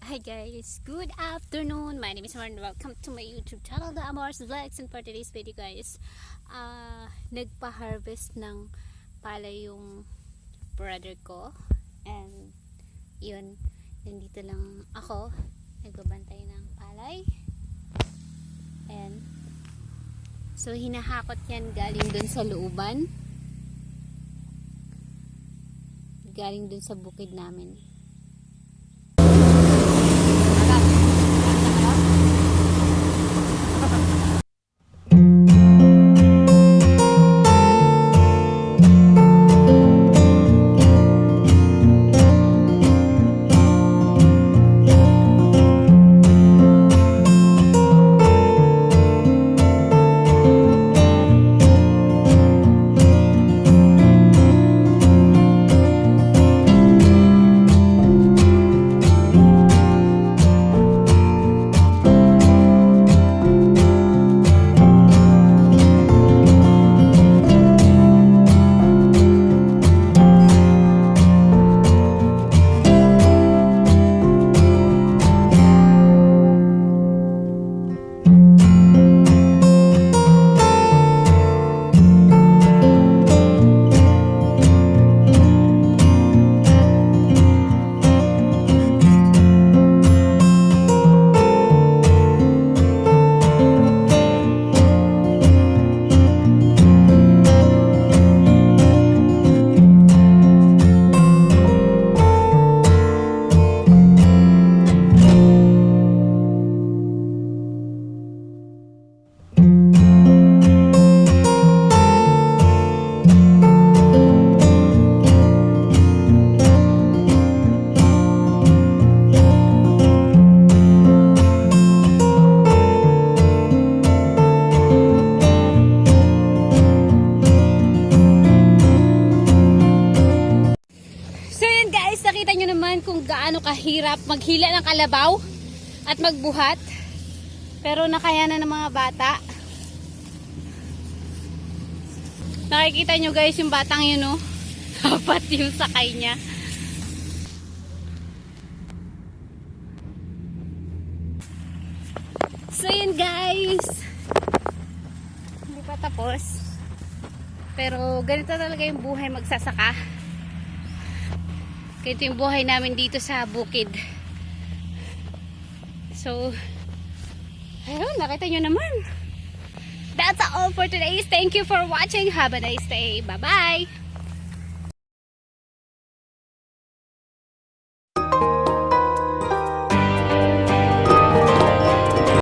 Hi guys, good afternoon. My name is Martin. Welcome to my YouTube channel, The Amores Vlogs. And for today's video guys, nagpa-harvest ng palay yung brother ko. And yun, nandito lang ako, nagbabantay ng palay. And so hinahakot yan galing dun sa looban. Galing dun sa bukid namin. Nakita nyo naman kung gaano kahirap maghila ng kalabaw at magbuhat, pero nakayanan ng mga bata. Nakikita nyo guys yung batang yun, oh. Dapat yung sakay niya. So yun guys, hindi pa tapos, pero ganito talaga yung buhay magsasaka. Ito yung buhay namin dito sa bukid. So, ayun, nakita nyo naman. That's all for today. Thank you for watching. Have a nice day. Bye-bye.